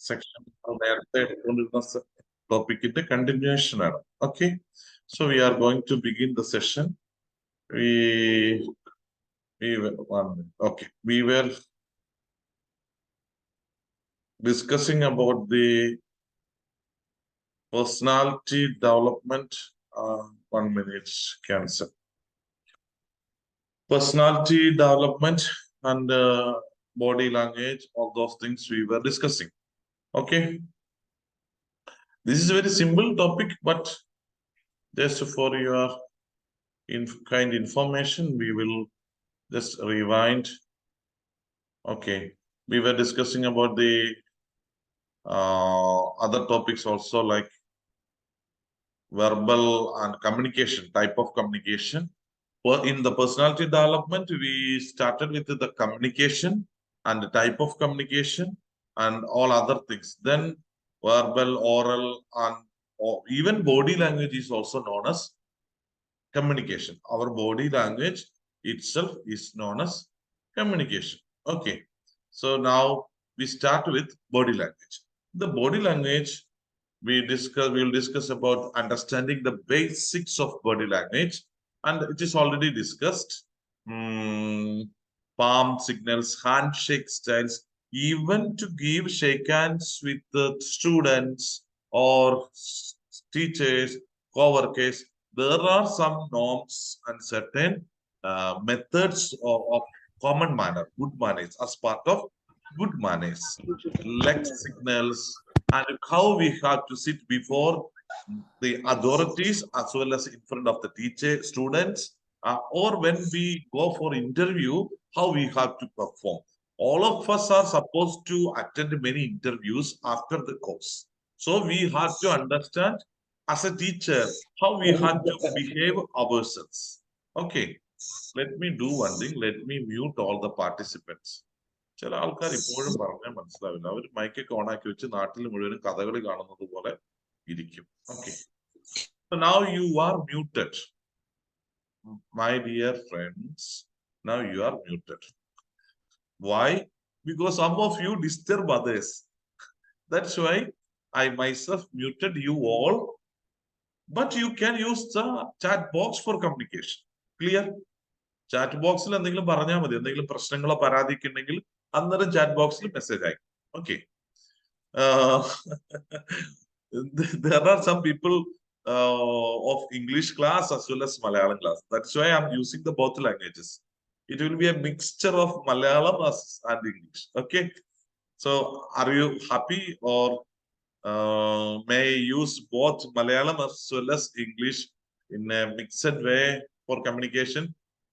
section topic continuation. Okay, so we are going to begin the session. We were discussing about the personality development. 1 minute, cancel. Personality development and body language, all those things we were discussing. Okay, this is a very simple topic, but just for your kind information, we will just rewind. Okay, we were discussing about the other topics also, like verbal and communication, type of communication. Well, in the personality development, we started with the communication and the type of communication and all other things. Then verbal, oral, and even body language is also known as communication. Our body language itself is known as communication. Okay. So now we start with body language. The body language we will discuss about understanding the basics of body language, and it is already discussed. Palm signals, handshake styles, even to give shake hands with the students or teachers, co-workers. There are some norms and certain methods of common manner, good manners, as part of good manners. Leg signals, and how we have to sit before the authorities as well as in front of the teacher, students, or when we go for interview, how we have to perform. All of us are supposed to attend many interviews after the course. So we have to understand as a teacher how we have to behave ourselves. Okay, let me do one thing. Let me mute all the participants. ചില ആൾക്കാർ ഇപ്പോഴും പറഞ്ഞാൽ മനസ്സിലാവില്ല. അവർ മൈക്കൊക്കെ ഓണാക്കി വെച്ച് നാട്ടിൽ മുഴുവനും കഥകളി കാണുന്നത് പോലെ ഇരിക്കും. Okay. So now you are muted. My dear friends, now you are muted. Why? Because some of you disturb others. That's why I myself muted you all. But you can use the chat box for communication. Clear? Chat box എന്തെങ്കിലും പറഞ്ഞാൽ മതി. എന്തെങ്കിലും പ്രശ്നങ്ങളോ പരാതിയൊക്കെ ഉണ്ടെങ്കിൽ അന്നേരം chat box message ആയി. Okay. There are some people of English class as well as Malayalam class. That's why I'm using the both languages. It will be a mixture of Malayalam and English. Okay. So are you happy, or may I use both Malayalam as well as English in a mixed way for communication?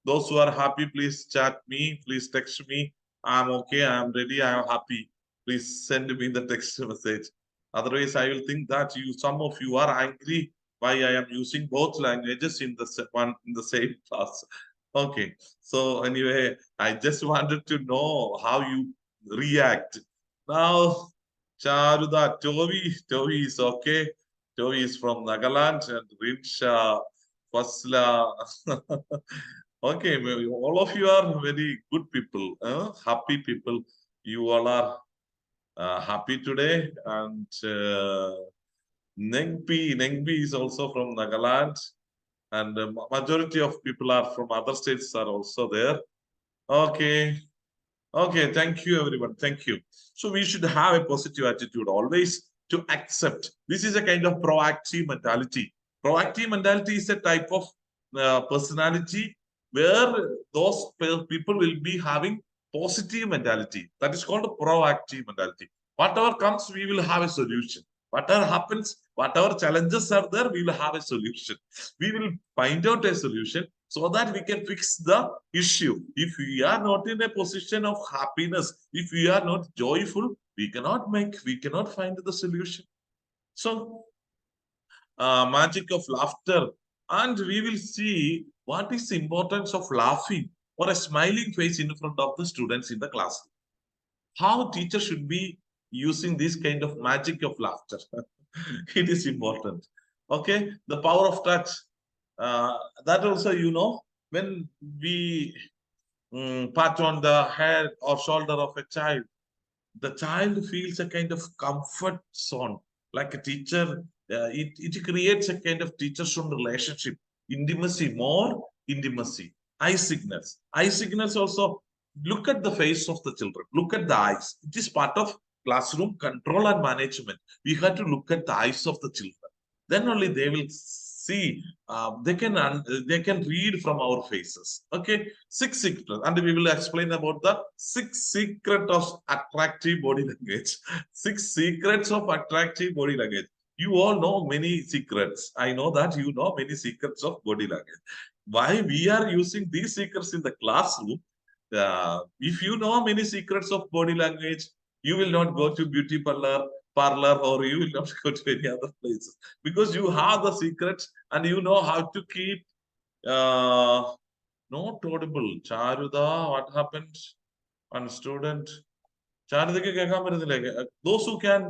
Those who are happy, please chat me, please text me. I'm okay, I'm ready, I'm happy. Please send me the text message. Otherwise, I will think that some of you are angry why I am using both languages in the same class. Okay. So anyway, I just wanted to know how you react. Now, Charuda, Tovi is okay. Tovi is from Nagaland, and Rinsha, Fasla. Okay, all of you are very good people, happy people. You all are happy today, and Nengbi is also from Nagaland, and majority of people are from other states are also there. Okay, okay, thank you everyone, thank you. So we should have a positive attitude always to accept. This is a kind of proactive mentality. Proactive mentality is a type of personality where those people will be having positive mentality. That is called a proactive mentality. Whatever comes, we will have a solution. Whatever happens, whatever challenges are there, we will have a solution. We will find out a solution so that we can fix the issue. If we are not in a position of happiness, if we are not joyful, we cannot find the solution. So, magic of laughter, and we will see what is the importance of laughing or a smiling face in front of the students in the class. How teacher should be using this kind of magic of laughter. It is important. Okay, the power of touch. That also, when we pat on the head or shoulder of a child, the child feels a kind of comfort zone, like a teacher. It creates a kind of teacher-student relationship, intimacy, more intimacy. Eye signals. Eye signals also, look at the face of the children. Look at the eyes. It is part of classroom control and management. We have to look at the eyes of the children. Then only they will see. They can read from our faces. Okay, six secrets, and we will explain about the six secrets of attractive body language. Six secrets of attractive body language. You all know many secrets. I know that you know many secrets of body language. Why we are using these secrets in the classroom? If you know many secrets of body language, you will not go to beauty parlor, or you will not go to any other places because you have the secrets and you know how to keep uh, not audible. Charuda, what happened? One student. Charudake കേൾക്കാൻ പറ്റുന്നില്ലേ? Those who can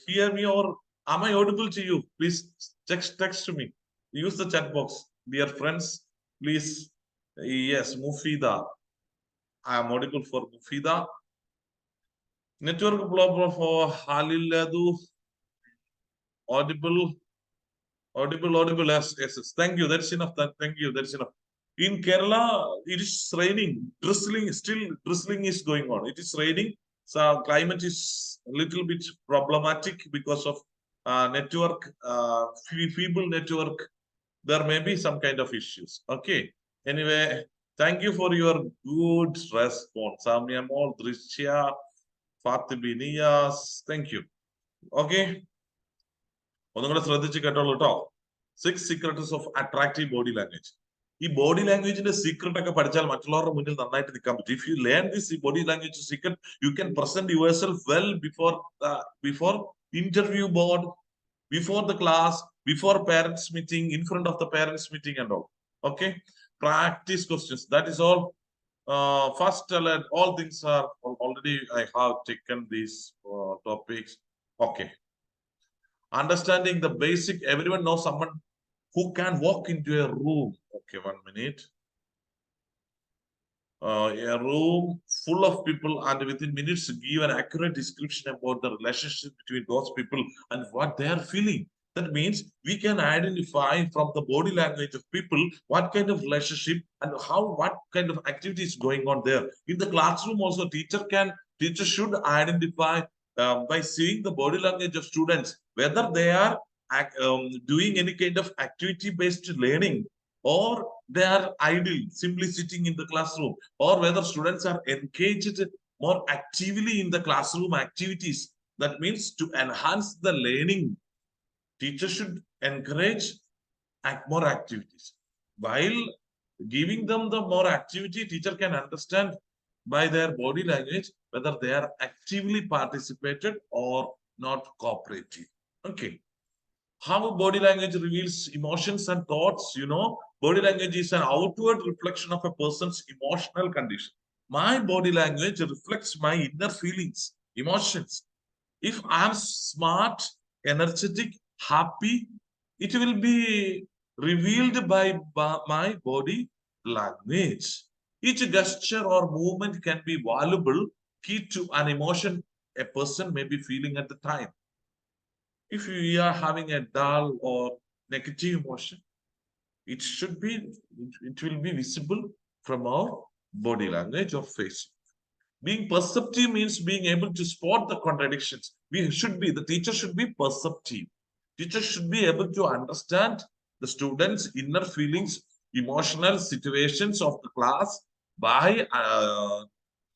hear me, or am I audible to you? Please text to me. Use the chat box. Dear friends, please. Yes, Mufida. I am audible for Mufida. Network problem for Haliladu. Audible. Audible. Yes. Thank you. That's enough. Thank you. That's enough. In Kerala, it is raining, drizzling, still drizzling is going on. It is raining. So climate is a little bit problematic because of network, feeble network. There may be some kind of issues. Okay. Anyway, thank you for your good response. Samyamol, Drishya, Fatibinias. Thank you. Okay. ഒന്നുകൂടെ ശ്രദ്ധിച്ച് കേട്ടോളൂ കേട്ടോ. Six secrets of attractive body language. ഈ body ലാംഗ്വേജിന്റെ secret ഒക്കെ പഠിച്ചാൽ മറ്റുള്ളവരുടെ മുന്നിൽ നന്നായിട്ട് നിൽക്കാൻ പറ്റും. If you learn this body language secret, you can present your self well before interview board, before the class, before parents meeting, in front of the parents meeting and all. Okay, practice questions. That is all. First, all things are already. I have taken these topics. Okay. Understanding the basic, everyone knows someone who can walk into a room. Okay, 1 minute. A room full of people and within minutes give an accurate description about the relationship between those people and what they are feeling. That means we can identify from the body language of people what kind of relationship and what kind of activity is going on there. In the classroom also, teacher should identify by seeing the body language of students whether they are doing any kind of activity-based learning, or they are idle, simply sitting in the classroom, or whether students are engaged more actively in the classroom activities. That means to enhance the learning, teachers should encourage more activities. While giving them the more activity, teacher can understand by their body language whether they are actively participated or not cooperative. Okay. How body language reveals emotions and thoughts? Body language is an outward reflection of a person's emotional condition. My body language reflects my inner feelings, emotions. If I am smart, energetic, happy, it will be revealed by my body language. Each gesture or movement can be valuable key to an emotion a person may be feeling at the time. If we are having a dull or negative emotion, it will be visible from our body language or face. Being perceptive means being able to spot the contradictions. The teacher should be perceptive. Teacher should be able to understand the students' inner feelings, emotional situations of the class by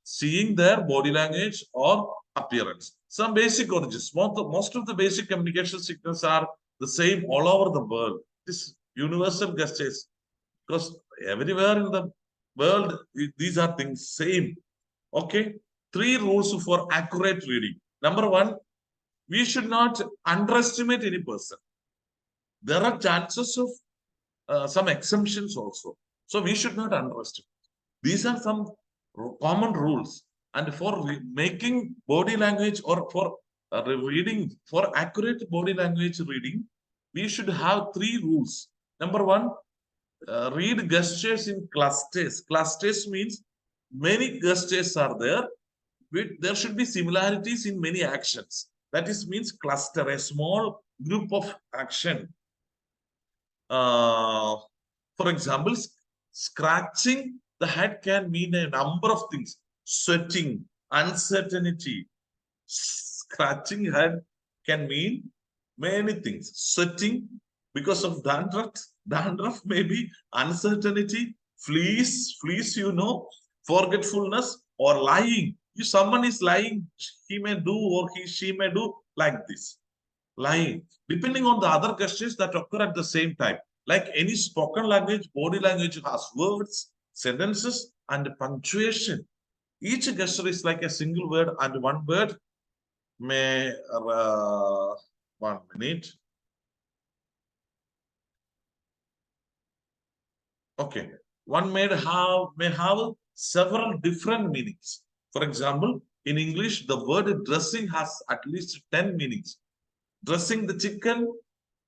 seeing their body language or appearance. Some basic origins. Most of the basic communication signals are the same all over the world. This universal gestures, because everywhere in the world, these are things same. Okay. 3 rules for accurate reading. Number 1, we should not underestimate any person. There are chances of some exemptions also. So we should not underestimate. These are some common rules. And for making body language, or for reading, for accurate body language reading, we should have 3 rules. Number 1, read gestures in clusters. Clusters means many gestures are there. there should be similarities in many actions. That is means cluster, a small group of action. Uh, for example, scratching the head can mean a number of things. Sweating, uncertainty. Scratching head can mean many things. Sweating because of dandruff maybe, uncertainty, fleas, forgetfulness, or lying. If someone is lying, he may do or she may do like this. Lying, depending on the other gestures that occur at the same time. Like any spoken language, body language has words, sentences, and punctuation. Each gesture is like a single word, and one word may 1 minute. Okay, one may have several different meanings. For example, in English, the word dressing has at least 10 meanings. Dressing the chicken,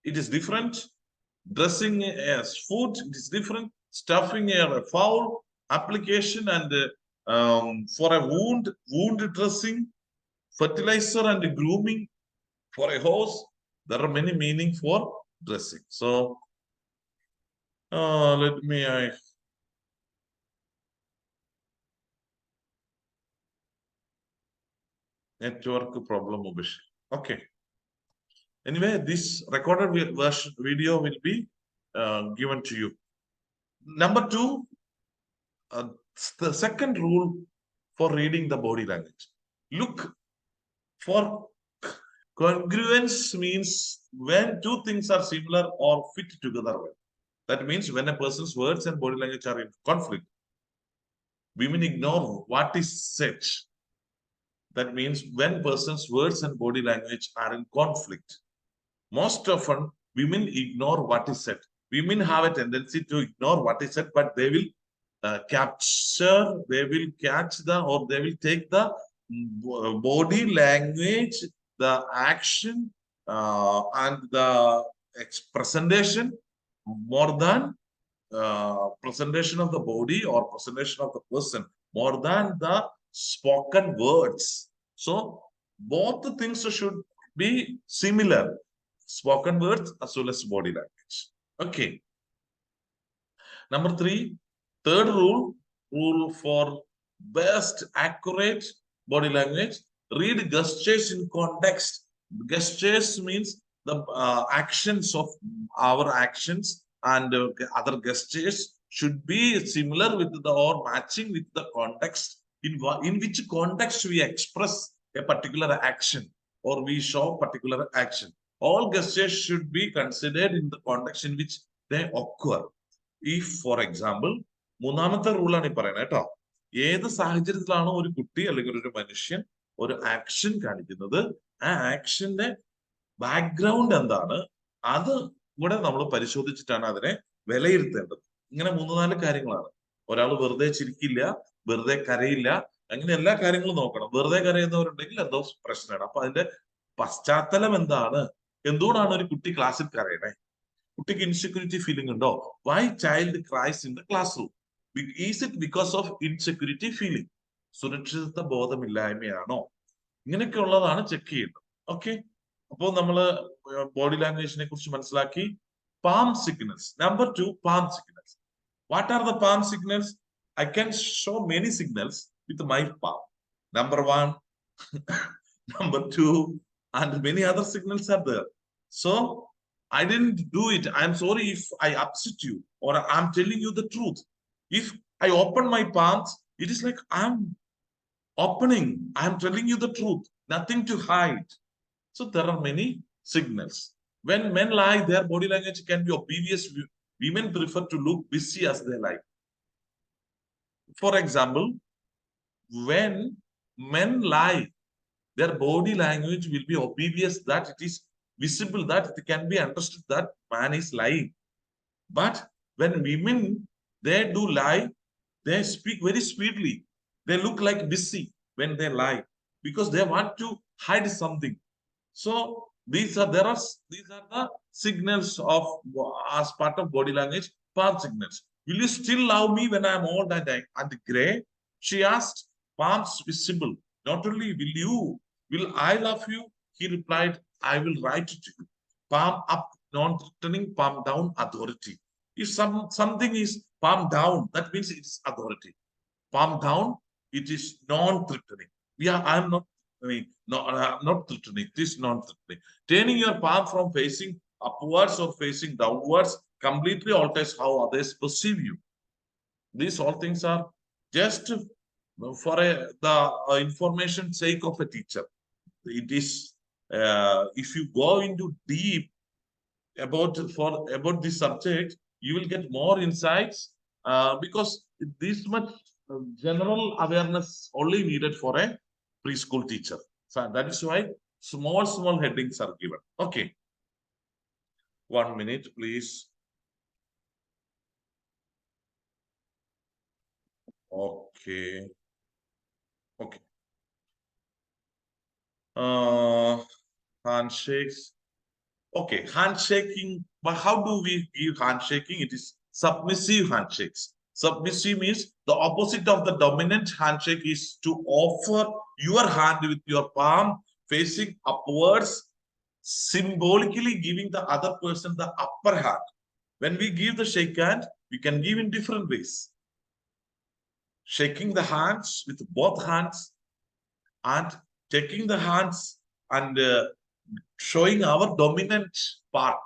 it is different. Dressing as food, it is different. Stuffing a fowl, application and for a wound dressing, fertilizer and grooming for a horse. There are many meanings for dressing. So let me network problem. Okay. Anyway, this recorded version video will be given to you. Number 2, the second rule for reading the body language. Look for congruence, means when two things are similar or fit together well. That means when a person's words and body language are in conflict, women ignore what is said. That means when person's words and body language are in conflict, most often women ignore what is said. Women have a tendency to ignore what is said, but they will they will catch or they will take the body language, the action, and the presentation more than presentation of the body or presentation of the person, more than the spoken words. So both the things should be similar, spoken words as well as body language. Okay. Number 3, third rule for best accurate body language: read gestures in context. Gestures means the actions of our actions, and other gestures should be similar with the or matching with the context in which context we express a particular action or we show particular action. All gestures should be considered in the context in which they occur. If, for example, മൂന്നാമത്തെ റൂളാണ് ഈ പറയുന്നത് കേട്ടോ. ഏത് സാഹചര്യത്തിലാണോ ഒരു കുട്ടി അല്ലെങ്കിൽ ഒരു മനുഷ്യൻ ഒരു ആക്ഷൻ കാണിക്കുന്നത്, ആ ആക്ഷന്റെ ബാക്ക്ഗ്രൗണ്ട് എന്താണ്, അത് കൂടെ നമ്മൾ പരിശോധിച്ചിട്ടാണ് അതിനെ വിലയിരുത്തേണ്ടത്. ഇങ്ങനെ 3-4 കാര്യങ്ങളാണ്. ഒരാൾ വെറുതെ ചിരിക്കില്ല, വെറുതെ കരയില്ല, അങ്ങനെ എല്ലാ കാര്യങ്ങളും നോക്കണം. വെറുതെ കരയുന്നവരുണ്ടെങ്കിൽ എന്തോ പ്രശ്നമാണ്. അപ്പൊ അതിന്റെ പശ്ചാത്തലം എന്താണ്, എന്തുകൊണ്ടാണ് ഒരു കുട്ടി ക്ലാസ്സിൽ കരയണേ, കുട്ടിക്ക് ഇൻസെക്യൂരിറ്റി ഫീലിംഗ് ഉണ്ടോ, why child cries in the class room, is it because of insecurity feeling, സുരക്ഷിതത്വ ബോധമില്ലായ്മയാണോ, ഇങ്ങനെയൊക്കെ ഉള്ളതാണ് ചെക്ക് ചെയ്യേണ്ടത്. ഓക്കെ, അപ്പോൾ നമ്മള് ബോഡി ലാംഗ്വേജിനെ കുറിച്ച് മനസ്സിലാക്കി. Palm signals. Number 2, palm signals. What are the palm signals? I can show many signals with my palm. Number 1, number 2, and many other signals are there. So I didn't do it. I'm sorry if I upset you, or I'm telling you the truth. If I open my palms, it is like I'm opening, I'm telling you the truth, nothing to hide. So there are many signals. When men lie, their body language can be oblivious. Women prefer to look busy as they lie. For example, when men lie, their body language will be obvious, that it is visible, that it can be understood that man is lying. But when women, they do lie, they speak very sweetly. They look like busy when they lie because they want to hide something. So these are the signals of as part of body language, palm signals. Will you still love me when I'm old and gray? She asked. Palms visible Not only will I love you? He replied, I will write it to you. Palm up, non-threatening, palm down, authority. If something is palm down, that means it's authority. Palm down, it is non-threatening. I'm not threatening. No, I'm not threatening. It is non-threatening. Turning your palm from facing upwards or facing downwards completely alters how others perceive you. These all things are just for the information sake of a teacher. It is if you go into deep about this subject, you will get more insights because this much general awareness only needed for a preschool teacher. So that is why small headings are given. Okay, 1 minute, please. Okay. Okay. Handshakes. Okay, handshaking. But how do we give handshaking? It is submissive handshakes. Submissive means the opposite of the dominant handshake is to offer your hand with your palm facing upwards, symbolically giving the other person the upper hand. When we give the shake hand, we can give in different ways. Shaking the hands with both hands and taking the hands and showing our dominant part.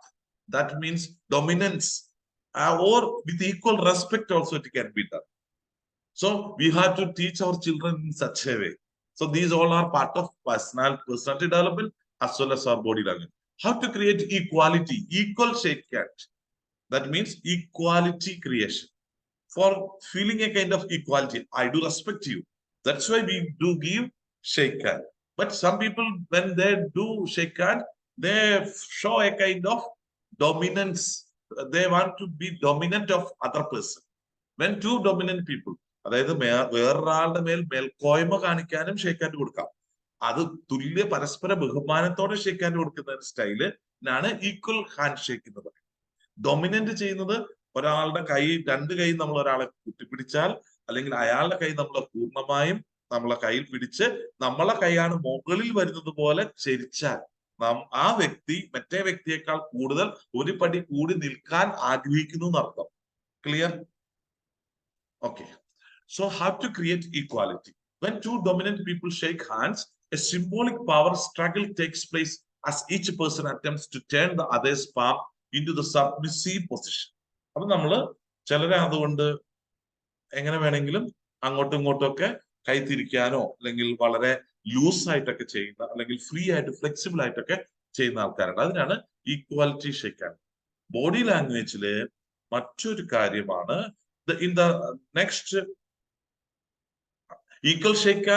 That means dominance, or with equal respect also it can be done. So we have to teach our children in such a way. So these all are part of personality development as well as our body language. How to create equality, equal shake hand. That means equality creation. For feeling a kind of equality, I do respect you. That's why we do give shake hand. But some people, when they do shake hand, they show a kind of dominance. They want to be dominant of other person. When two dominant people, അതായത് വേറൊരാളുടെ മേൽക്കോയ്മ കാണിക്കാനും shake hand കൊടുക്കാം. അത് തുല്യ പരസ്പര ബഹുമാനത്തോടെ shake hand കൊടുക്കുന്ന സ്റ്റൈലിനാണ് ഈക്വൽ ഹാൻഡ് ഷേക്ക് എന്ന് പറയുന്നത്. ഡൊമിനന്റ് ചെയ്യുന്നത് ഒരാളുടെ രണ്ട് കൈ നമ്മൾ ഒരാളെ കുത്തിപ്പിടിച്ചാൽ അല്ലെങ്കിൽ അയാളുടെ കൈ നമ്മളെ പൂർണ്ണമായും നമ്മളെ കയ്യിൽ പിടിച്ച് നമ്മളെ കൈയാണ് മുകളിൽ വരുന്നത് പോലെ ചരിച്ചാൽ ആ വ്യക്തി മറ്റേ വ്യക്തിയേക്കാൾ കൂടുതൽ ഒരു പടി കൂടി നിൽക്കാൻ ആഗ്രഹിക്കുന്നു എന്നർത്ഥം. Clear? Okay. So how to create equality? When two dominant people shake hands, a symbolic power struggle takes place as each person attempts to turn the other's palm into the submissive position. അപ്പൊ നമ്മള് ചിലരെ അതുകൊണ്ട് എങ്ങനെ വേണമെങ്കിലും അങ്ങോട്ടും ഇങ്ങോട്ടും ഒക്കെ കൈത്തിരിക്കാനോ അല്ലെങ്കിൽ വളരെ ലൂസ് ആയിട്ടൊക്കെ ചെയ്യുന്ന അല്ലെങ്കിൽ ഫ്രീ ആയിട്ട് ഫ്ലെക്സിബിൾ ആയിട്ടൊക്കെ ചെയ്യുന്ന ആൾക്കാരുണ്ട്. അതിനാണ് ഈക്വാലിറ്റി ഷേക്ക് ഹാൻഡ്. ബോഡി ലാംഗ്വേജില് മറ്റൊരു കാര്യമാണ് in the next equal shake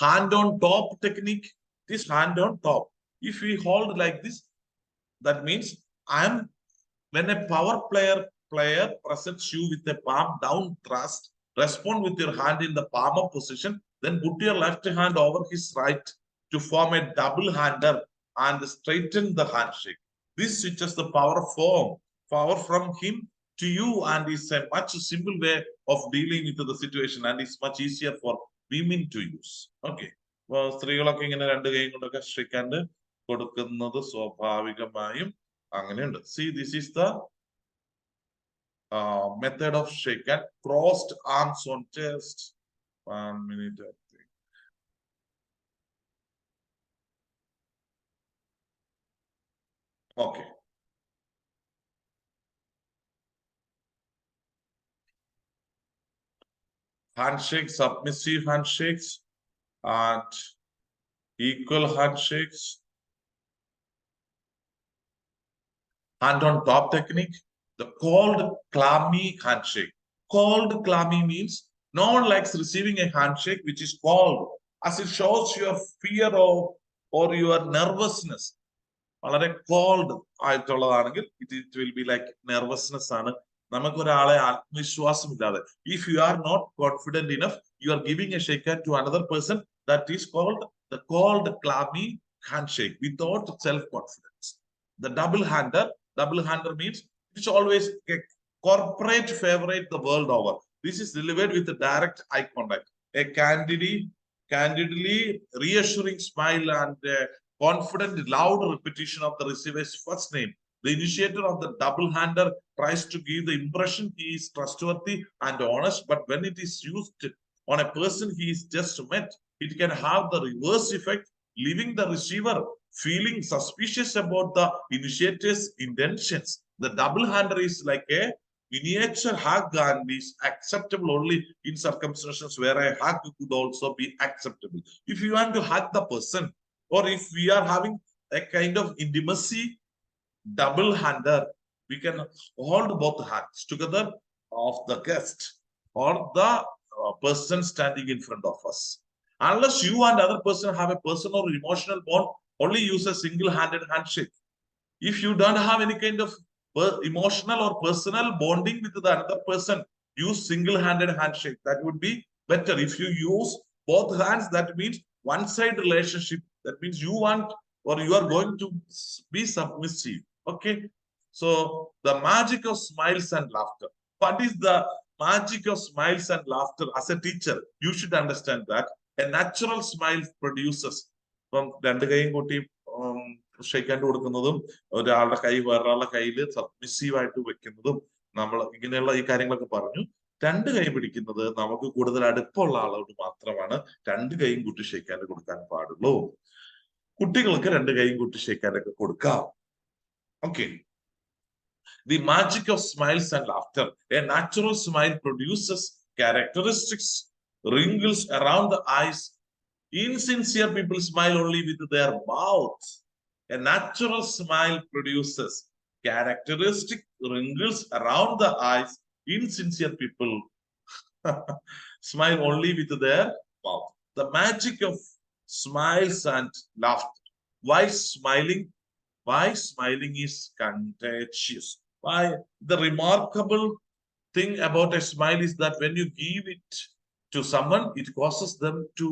hand on top technique. This hand on top, if we hold like this, that means when a power player presents you with a palm down thrust, respond with your hand in the palm up position, then put your left hand over his right to form a double hander and straighten the handshake. This switches the power from him to you and is a much simple way of dealing with the situation and is much easier for women to use. Okay. സ്ത്രീകളൊക്കെ ഇങ്ങനെ രണ്ട് കൈയും കൊണ്ടൊക്കെ shake കൊടുക്കുന്നത് സ്വാഭാവികമായും അങ്ങനെയുണ്ട്. See, this is the method of shake hand. Crossed arms on chest. 1 minute, I think. Okay. Handshakes, submissive handshakes, and equal handshakes. Hand on top technique, the cold, clammy handshake. Cold, clammy means no one likes receiving a handshake which is cold, as it shows your fear or your nervousness. വളരെ called ആയിട്ടുള്ളതാണെങ്കിൽ it will be like nervousness ആണ്. നമുക്ക് ഒരാളെ ആത്മവിശ്വാസമില്ലാതെ, if you are not confident enough, you are giving a shake hand to another person, that is called the cold, clammy handshake without self-confidence. The double hander means it's always a corporate favorite the world over. This is delivered with a direct eye contact. A candidly candidly reassuring smile and confident, loud repetition of the receiver's first name. The initiator of the double-hander tries to give the impression he is trustworthy and honest, but when it is used on a person he is just met, it can have the reverse effect, leaving the receiver feeling suspicious about the initiator's intentions. The double-hander is like a miniature hug and is acceptable only in circumstances where a hug could also be acceptable. If you want to hug the person, or if we are having a kind of intimacy, double-hander, we can hold both hands together of the guest or the person standing in front of us. Unless you and other person have a personal or emotional bond, only use a single-handed handshake. If you don't have any kind of emotional or personal bonding with the other person, use single-handed handshake. That would be better. If you use both hands, that means one-side relationship. That means you want or you are going to be submissive. Okay. So the magic of smiles and laughter. What is the magic of smiles and laughter? As a teacher, you should understand that a natural smile produces from രണ്ട് കൈയും കൂട്ടി shake hand കൊടുക്കുന്നതും ഒരാളുടെ കൈ വേറൊരാളുടെ കയ്യിൽ submissive ആയിട്ട് വെക്കുന്നതും നമ്മൾ ഇങ്ങനെയുള്ള ഈ കാര്യങ്ങളൊക്കെ പറഞ്ഞു. രണ്ട് കൈ പിടിക്കുന്നത് നമുക്ക് കൂടുതൽ അടുപ്പമുള്ള ആളോട് മാത്രമാണ് രണ്ട് കൈയും കൂട്ടി ഷെയ്ക്ക് ഹാൻഡ് കൊടുക്കാൻ പാടുള്ളൂ. കുട്ടികൾക്ക് രണ്ട് കൈയും കൂട്ടി ഷെയ്ക്ക് ഹാൻഡ് ഒക്കെ കൊടുക്കാം. Okay. The magic of smiles and laughter. A natural smile produces characteristics, wrinkles around the eyes. Insincere people smile only with their mouth. A natural smile produces characteristic wrinkles around the eyes. Insincere people smile only with their mouth. The magic of smiles and laughter. Why smiling? Why smiling is contagious. Why? The remarkable thing about a smile is that when you give it to someone, it causes them to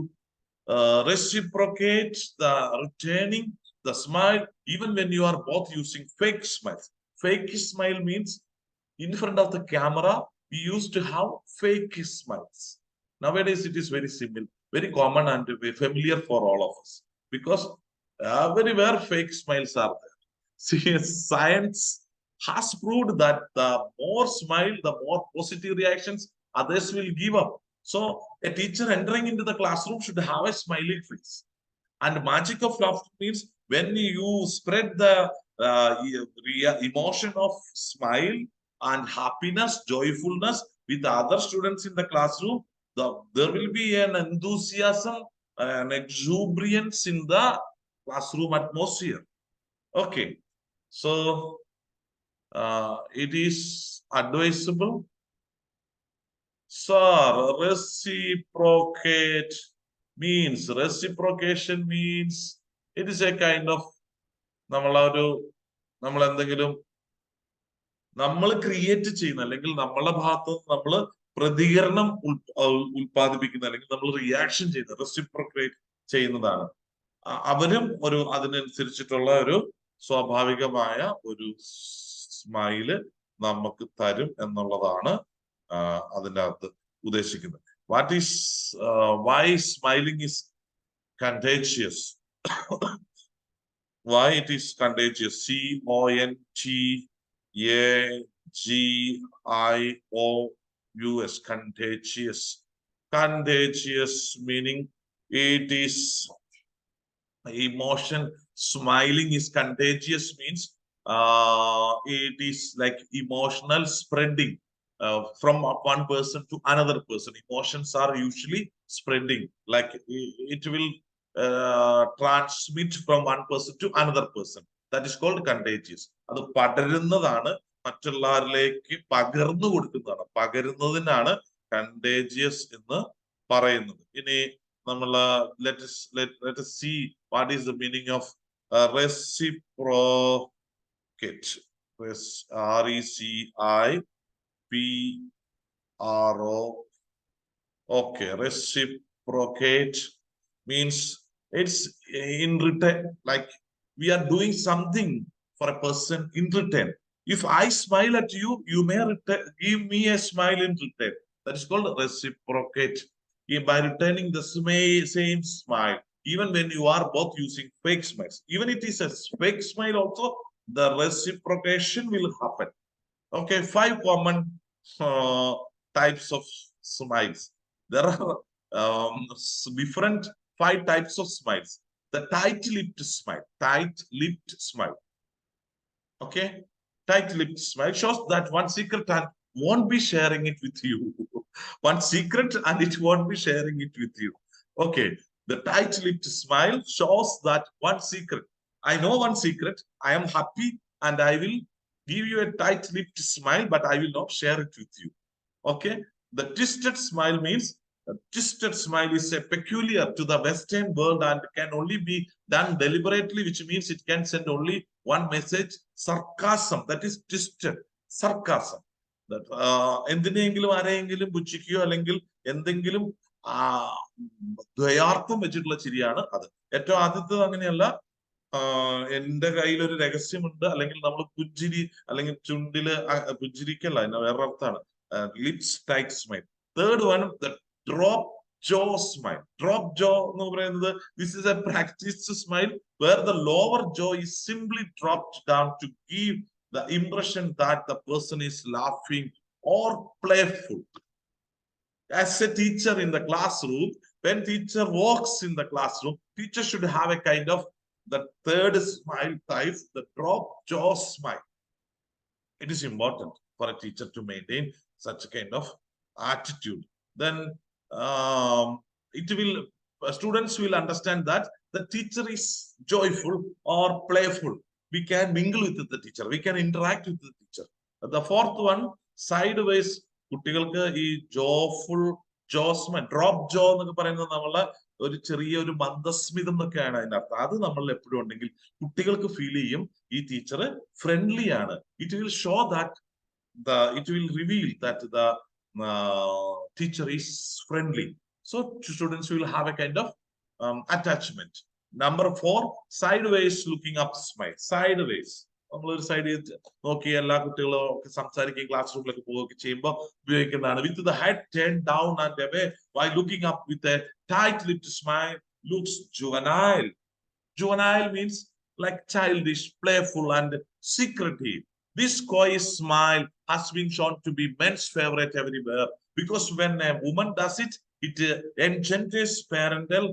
reciprocate the returning the smile, even when you are both using fake smiles. Fake smile means in front of the camera, we used to have fake smiles. Nowadays, it is very simple, very common and very familiar for all of us because everywhere fake smiles are there. See, science has proved that the more smile, the more positive reactions others will give up. So a teacher entering into the classroom should have a smiling face. And magic of laughter means when you spread the emotion of smile and happiness, joyfulness with other students in the classroom, there will be an enthusiasm, an exuberance in the classroom atmosphere. Okay. So it is advisable. Sir, reciprocation means it is a kind of നമ്മൾ എന്തെങ്കിലും നമ്മൾ create ചെയ്യുന്ന അല്ലെങ്കിൽ നമ്മളെ ഭാഗത്ത് നമ്മൾ പ്രതികരണം ഉൽപ്പാദിപ്പിക്കുന്ന അല്ലെങ്കിൽ നമ്മൾ റിയാക്ഷൻ ചെയ്യുന്ന റെസിപ്രോക്കേറ്റ് ചെയ്യുന്നതാണ്. അവരും ഒരു അതിനനുസരിച്ചിട്ടുള്ള ഒരു സ്വാഭാവികമായ ഒരു സ്മൈല് നമുക്ക് തരും എന്നുള്ളതാണ് അതിൻ്റെ അകത്ത് ഉദ്ദേശിക്കുന്നത്. What is why smiling is contagious? Why it is contagious? CONTAGIOUS. Contagious. Contagious meaning it is emotion. Smiling is contagious means it is like emotional spreading from one person to another person. Emotions are usually spreading, like it will transmit from one person to another person. That is called contagious. അത് പടരുന്നതാണ്, മറ്റുള്ളവരിലേക്ക് പകർന്നു കൊടുക്കുന്നതാണ്, പകരുന്നതിനാണ് contagious എന്ന് പറയുന്നത്. ഇനി നമ്മൾ let us see what is the meaning of reciprocate. RECIPRO. Okay, reciprocate means it's in return, like we are doing something for a person in return. If I smile at you, you may give me a smile in return. That is called reciprocate. by returning the same smile, even when you are both using fake smiles. Even it is a fake smile also, the reciprocation will happen. Okay, 5 common types of smiles. There are different 5 types of smiles. The tight-lipped smile, tight-lipped smile. Okay, tight-lipped smile shows that one secret and won't be sharing it with you. One secret and it won't be sharing it with you. Okay, the tight-lipped smile shows that one secret. I know one secret. I am happy and I will give you a tight-lipped smile, but I will not share it with you. Okay, the twisted smile means a twisted smile is a peculiar to the Western world and can only be done deliberately, which means it can send only one message: sarcasm. That is twisted sarcasm. That എന്തിനെങ്കിലും ആരെയെങ്കിലും പുച്ഛിക്കുകയോ അല്ലെങ്കിൽ എന്തെങ്കിലും ദ്വയാർത്ഥം വെച്ചിട്ടുള്ള ചിരിയാണ് അത്. ഏറ്റവും ആദ്യത്തേത് അങ്ങനെയല്ല. എന്റെ കയ്യിൽ ഒരു രഹസ്യമുണ്ട്, അല്ലെങ്കിൽ നമ്മൾ പുഞ്ചിരി അല്ലെങ്കിൽ ചുണ്ടില് പുഞ്ചിരിക്കല്ല, അതിന് വേറെ അർത്ഥമാണ്. Lips tight smile. Third one, the drop jaw smile. Drop jaw എന്ന് പറയുന്നത്, this is a practiced smile where the lower jaw is simply dropped down to give the impression that the person is laughing or playful. As a teacher in the classroom, when teacher walks in the classroom, teacher should have a kind of the third smile type, the drop jaw smile. It is important for a teacher to maintain such a kind of attitude. Then it will students will understand that the teacher is joyful or playful. We can mingle with the teacher, we can interact with the teacher. The fourth one, sideways. കുട്ടികൾക്ക് ഈ ജോഫുൾ ജോസ്മൻ drop ജോ എന്നൊക്കെ പറയുന്നത് നമ്മളെ ഒരു ചെറിയ ഒരു മന്ദസ്മിതം എന്നൊക്കെയാണ് അതിന്റെ അർത്ഥം. അത് നമ്മൾ എപ്പോഴും ഉണ്ടെങ്കിൽ കുട്ടികൾക്ക് ഫീൽ ചെയ്യും ഈ ടീച്ചർ ഫ്രണ്ട്ലി ആണ്. It will show that it will reveal that the teacher is friendly. So students will have a kind of attachment. Number 4, sideways looking up smile. Sideways. നമ്മളൊരു സൈഡ് നോക്കി എല്ലാ കുട്ടികളും ഒക്കെ സംസാരിക്കുകയും ക്ലാസ് റൂമിലൊക്കെ പോവുകയൊക്കെ ചെയ്യുമ്പോൾ ഉപയോഗിക്കുന്നതാണ്. With the head turn down and away while looking up with a tight lipped smile looks juvenile. Juvenile means like childish, playful, and secretive. This coy smile has been shown to be men's favorite everywhere because when a woman does it, it engenders parental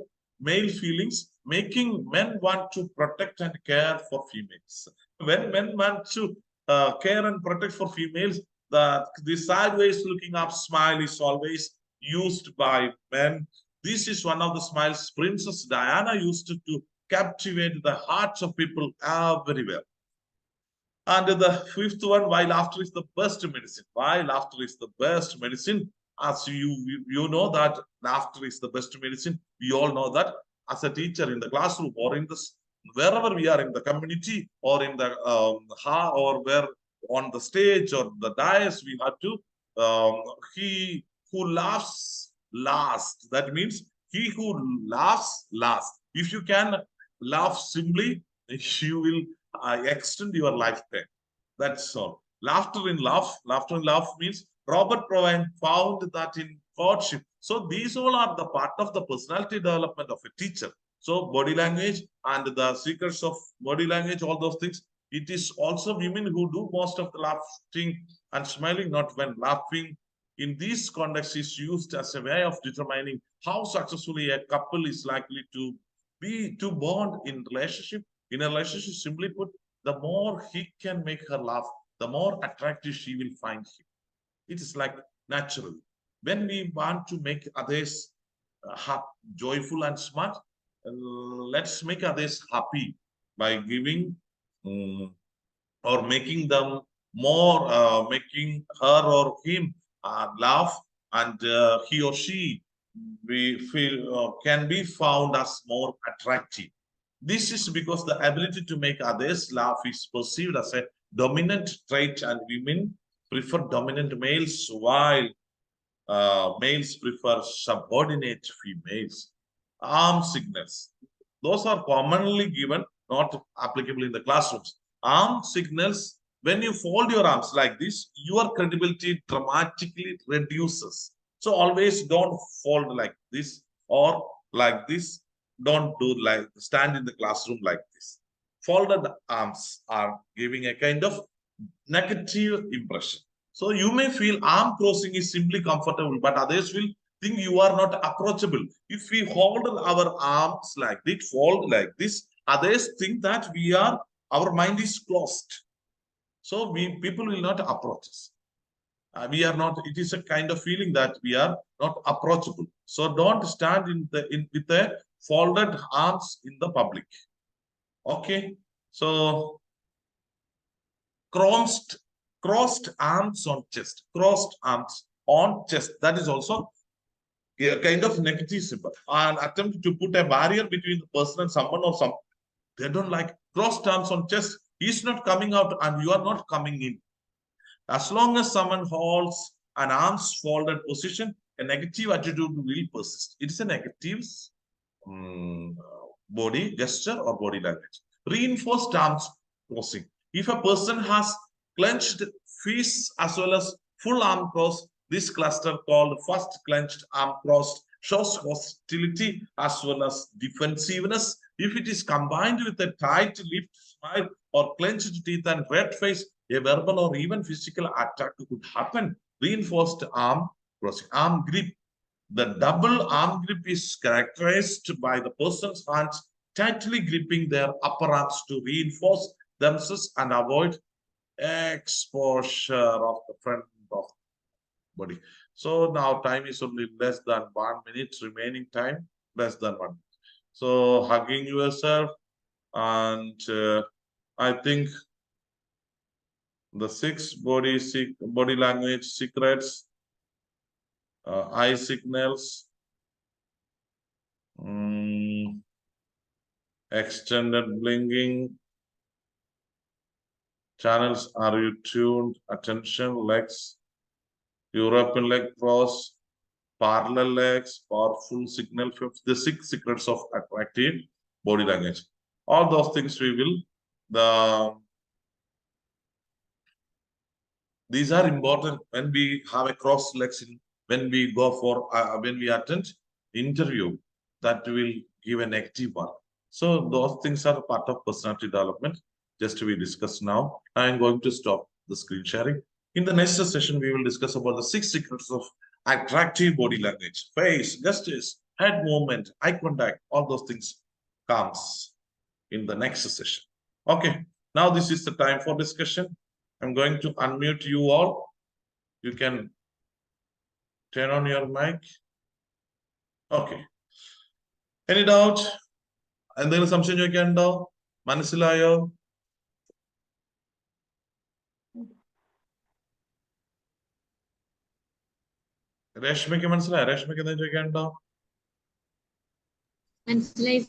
male feelings, making men want to protect and care for females. When men want to care and protect for females, the sideways looking up smile is always used by men. This is one of the smiles Princess Diana used to captivate the hearts of people everywhere. And the fifth one, why laughter is the best medicine. Why laughter is the best medicine? As you know that laughter is the best medicine. We all know that as a teacher in the classroom or in this wherever we are in the community or in the or where on the stage or the dais, we have to he who laughs last. That means he who laughs last. If you can laugh simply, you will extend your lifetime. That's all. Laughter in love means Robert Provine found that in courtship. So these all are the part of the personality development of a teacher. So body language and the secrets of body language, all those things. It is also women who do most of the laughing and smiling, not when laughing. In this context is used as a way of determining how successfully a couple is likely to bond in relationship. In a relationship, simply put, the more he can make her laugh, the more attractive she will find him. It is like natural. When we want to make others joyful and smart, let's make others happy by giving or making them more, making her or him laugh, and he or she we feel can be found as more attractive. This is because the ability to make others laugh is perceived as a dominant trait, and women prefer dominant males while males prefer subordinate females. Arm signals. Those are commonly given, not applicable in the classrooms. Arm signals, when you fold your arms like this, your credibility dramatically reduces. So always don't fold like this or like this. Don't do like stand in the classroom like this. Folded arms are giving a kind of negative impression. So you may feel arm crossing is simply comfortable, but others will think you are not approachable. If we hold our arms like this, fold like this, others think that our mind is closed. So people will not approach us. We are not. It is a kind of feeling that we are not approachable. So don't stand with the folded arms in the public. Okay. So crossed crossed arms on chest. Crossed arms on chest. That is also a kind of negative symbol. An attempt to put a barrier between the person and someone or some. They don't like crossed arms on chest. He's not coming out and you are not coming in. As long as someone holds an arms folded position, a negative attitude will persist. It is a negative um, body gesture or body language. Reinforced arms crossing. If a person has clenched fists as well as full arm cross, this cluster called first clenched arm cross shows hostility as well as defensiveness. If it is combined with a tight lipped smile or clenched teeth and red face, a verbal or even physical attack could happen. Reinforced arm crossing, arm grip. The double arm grip is characterized by the person's hands tightly gripping their upper arms to reinforce themselves and avoid exposure of the front of the body. So now time is only less than 1 minute, remaining time less than 1 minute. So hugging yourself, and I think the six body language secrets, eye signals, extended blinking, channels are you tuned, attention, legs, European leg cross, parallel legs, powerful signal, the six secrets of attractive body language. All those things we will, these are important when we have a cross legs when we go for, when we attend interview, that will give a negative one. So those things are part of personality development. Just we discuss now. I am going to stop the screen sharing. In the next session, we will discuss about the six secrets of attractive body language, face, gestures, head movement, eye contact, all those things comes in the next session. Okay, now this is the time for discussion. I'm going to unmute you all. You can turn on your mic. Okay. Any doubt? എന്തെങ്കിലും സംശയം ചോദിക്കാനുണ്ടോ? മനസ്സിലായോ? രേഷ്മയ്ക്ക് മനസ്സിലായോ? രേഷ്മയ്ക്ക് എന്തെങ്കിലും ചോദിക്കാനുണ്ടോ? മനസ്സിലായി